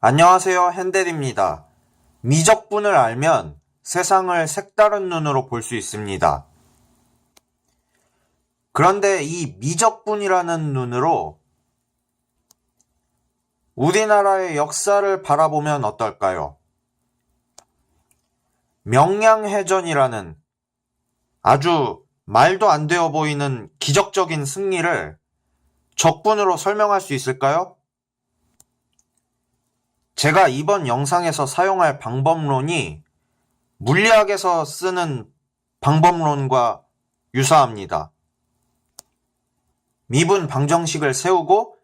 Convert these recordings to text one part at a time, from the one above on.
안녕하세요, 핸델입니다. 미적분을 알면 세상을 색다른 눈으로 볼 수 있습니다. 그런데 이 미적분이라는 눈으로 우리나라의 역사를 바라보면 어떨까요? 명량해전이라는 아주 말도 안 되어 보이는 기적적인 승리를 적분으로 설명할 수 있을까요? 제가 이번 영상에서 사용할 방법론이 물리학에서 쓰는 방법론과 유사합니다. 미분 방정식을 세우고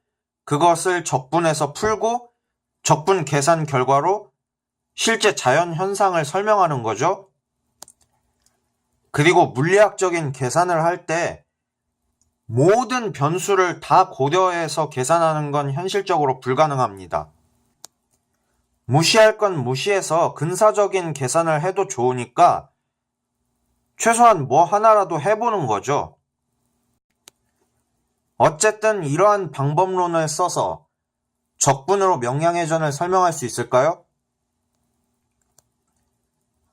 그것을 적분해서 풀고 적분 계산 결과로 실제 자연 현상을 설명하는 거죠. 그리고 물리학적인 계산을 할 때 모든 변수를 다 고려해서 계산하는 건 현실적으로 불가능합니다. 무시할 건 무시해서 근사적인 계산을 해도 좋으니까 최소한 뭐 하나라도 해보는 거죠. 어쨌든 이러한 방법론을 써서 적분으로 명량해전을 설명할 수 있을까요?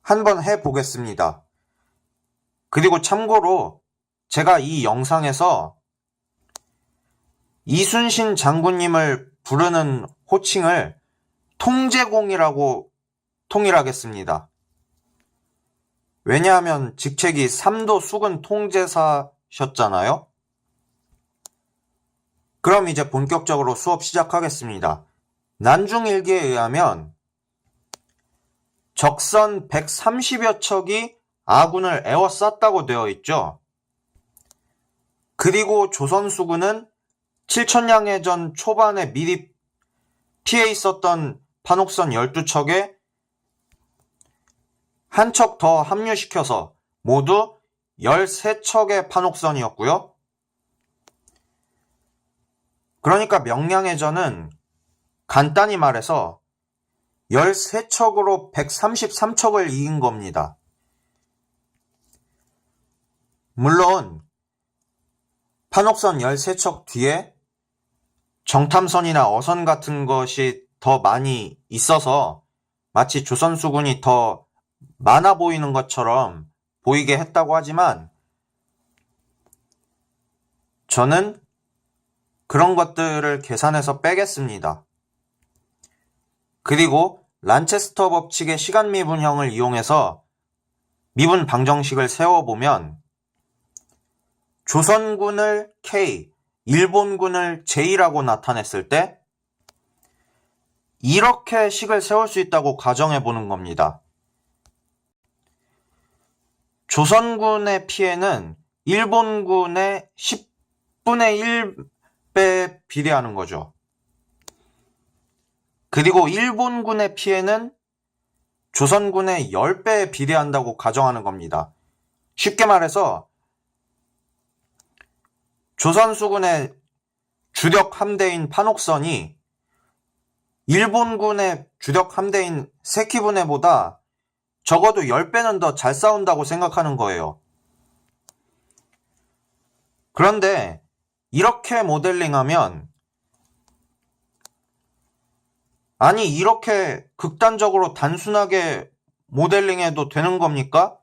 한번 해보겠습니다. 그리고 참고로 제가 이 영상에서 이순신 장군님을 부르는 호칭을 통제공이라고 통일하겠습니다. 왜냐하면 직책이 삼도 수군 통제사셨잖아요. 그럼 이제 본격적으로 수업 시작하겠습니다. 난중일기에 의하면 적선 130여 척이 아군을 에워쌌다고 되어 있죠. 그리고 조선수군은 칠천량해전 초반에 미리 피해 있었던 판옥선 12척에 한 척 더 합류시켜서 모두 13척의 판옥선이었고요. 그러니까 명량해전은 간단히 말해서 13척으로 133척을 이긴 겁니다. 물론 판옥선 13척 뒤에 정탐선이나 어선 같은 것이 더 많이 있어서 마치 조선수군이 더 많아 보이는 것처럼 보이게 했다고 하지만 저는 그런 것들을 계산해서 빼겠습니다. 그리고 란체스터 법칙의 시간 미분형을 이용해서 미분 방정식을 세워보면 조선군을 K, 일본군을 J라고 나타냈을 때 이렇게 식을 세울 수 있다고 가정해보는 겁니다. 조선군의 피해는 일본군의 10분의 1배에 비례하는 거죠. 그리고 일본군의 피해는 조선군의 10배에 비례한다고 가정하는 겁니다. 쉽게 말해서 조선수군의 주력 함대인 판옥선이 일본군의 주력 함대인 세키부네보다 적어도 10배는 더 잘 싸운다고 생각하는 거예요. 그런데 이렇게 모델링하면 아니 이렇게 극단적으로 단순하게 모델링해도 되는 겁니까?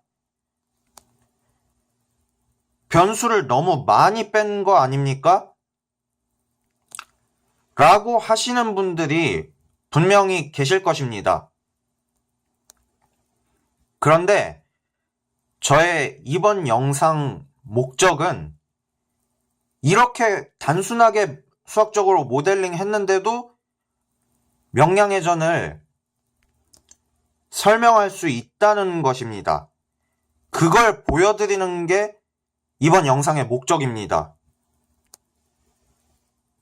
변수를 너무 많이 뺀 거 아닙니까? 라고 하시는 분들이 분명히 계실 것입니다. 그런데 저의 이번 영상 목적은 이렇게 단순하게 수학적으로 모델링 했는데도 명량해전을 설명할 수 있다는 것입니다. 그걸 보여드리는 게 이번 영상의 목적입니다.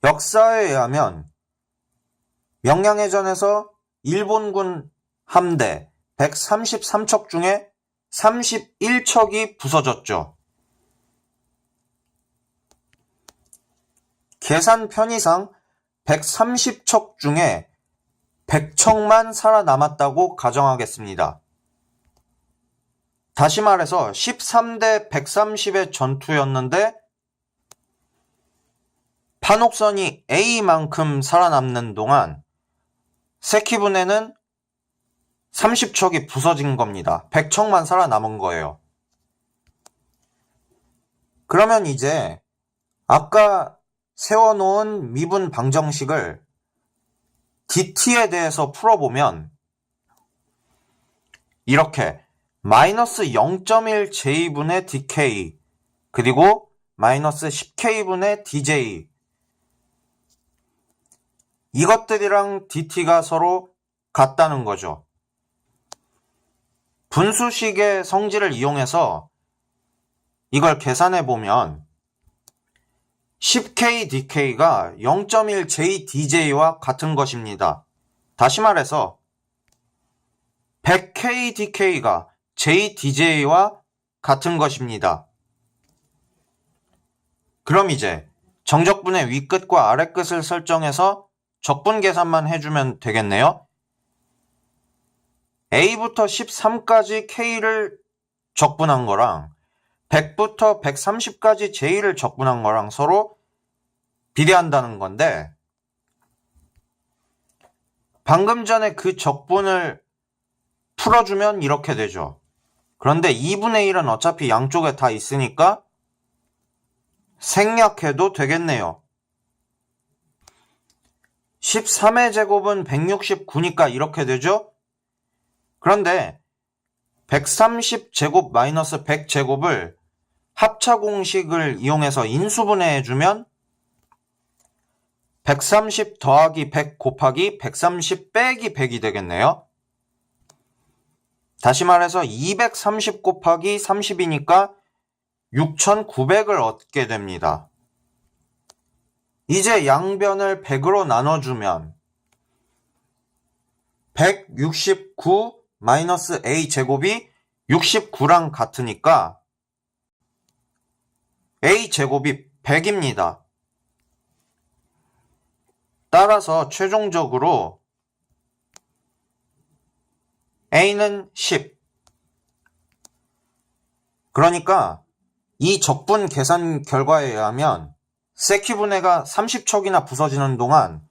역사에 의하면 명량해전에서 일본군 함대 133척 중에 31척이 부서졌죠. 계산 편의상 130척 중에 100척만 살아남았다고 가정하겠습니다. 다시 말해서 13대 130의 전투였는데 판옥선이 A만큼 살아남는 동안 세키분해는 30척이 부서진 겁니다. 100척만 살아남은 거예요. 그러면 이제 아까 세워놓은 미분 방정식을 dt에 대해서 풀어보면 이렇게 마이너스 0.1j분의 dk 그리고 마이너스 10k분의 dj 이것들이랑 dt가 서로 같다는 거죠. 분수식의 성질을 이용해서 이걸 계산해 보면 10k dk가 0.1j dj와 같은 것입니다. 다시 말해서 100k dk가 j dj와 같은 것입니다. 그럼 이제 정적분의 윗끝과 아랫끝을 설정해서 적분 계산만 해주면 되겠네요. A부터 13까지 K를 적분한 거랑 100부터 130까지 J를 적분한 거랑 서로 비례한다는 건데 방금 전에 그 적분을 풀어주면 이렇게 되죠. 그런데 2분의 1은 어차피 양쪽에 다 있으니까 생략해도 되겠네요. 13의 제곱은 169니까 이렇게 되죠? 그런데 130제곱 마이너스 100제곱을 합차 공식을 이용해서 인수분해해주면 130 더하기 100 곱하기 130 빼기 100이 되겠네요. 다시 말해서 230 곱하기 30이니까 6900을 얻게 됩니다. 이제 양변을 100으로 나눠주면 169 마이너스 a제곱이 69랑 같으니까 a제곱이 100입니다. 따라서 최종적으로 a는 10. 그러니까 이 적분 계산 결과에 의하면 세키분해가 30척이나 부서지는 동안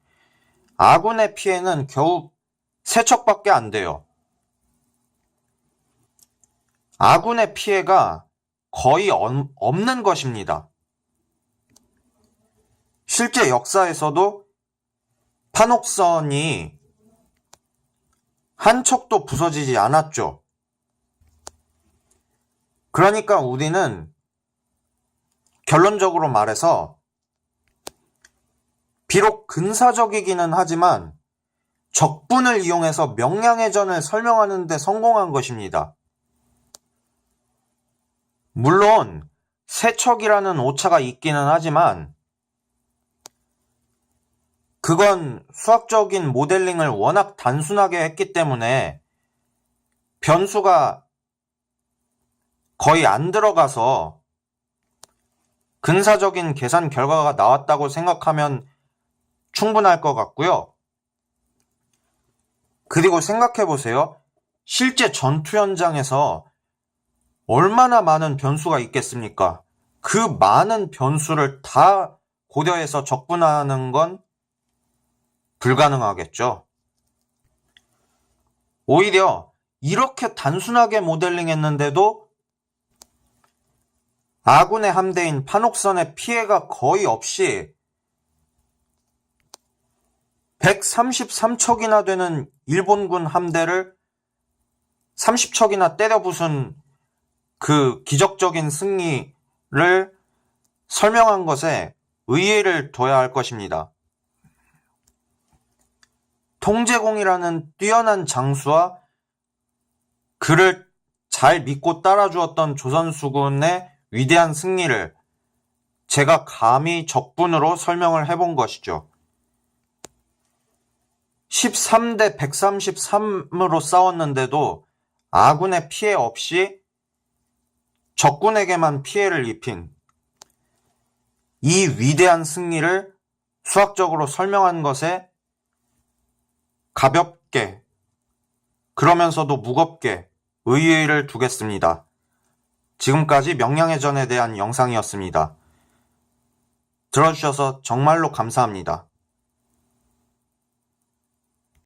아군의 피해는 겨우 3척밖에 안 돼요. 아군의 피해가 거의 없는 것입니다. 실제 역사에서도 판옥선이 한 척도 부서지지 않았죠. 그러니까 우리는 결론적으로 말해서 비록 근사적이기는 하지만 적분을 이용해서 명량해전을 설명하는 데 성공한 것입니다. 물론 세척이라는 오차가 있기는 하지만 그건 수학적인 모델링을 워낙 단순하게 했기 때문에 변수가 거의 안 들어가서 근사적인 계산 결과가 나왔다고 생각하면 충분할 것 같고요. 그리고 생각해보세요. 실제 전투 현장에서 얼마나 많은 변수가 있겠습니까? 그 많은 변수를 다 고려해서 적분하는 건 불가능하겠죠. 오히려 이렇게 단순하게 모델링 했는데도 아군의 함대인 판옥선의 피해가 거의 없이 133척이나 되는 일본군 함대를 30척이나 때려 부순 그 기적적인 승리를 설명한 것에 의의를 둬야 할 것입니다. 통제공이라는 뛰어난 장수와 그를 잘 믿고 따라주었던 조선수군의 위대한 승리를 제가 감히 적분으로 설명을 해본 것이죠. 13대 133으로 싸웠는데도 아군의 피해 없이 적군에게만 피해를 입힌 이 위대한 승리를 수학적으로 설명한 것에 가볍게 그러면서도 무겁게 의의를 두겠습니다. 지금까지 명량해전에 대한 영상이었습니다. 들어주셔서 정말로 감사합니다.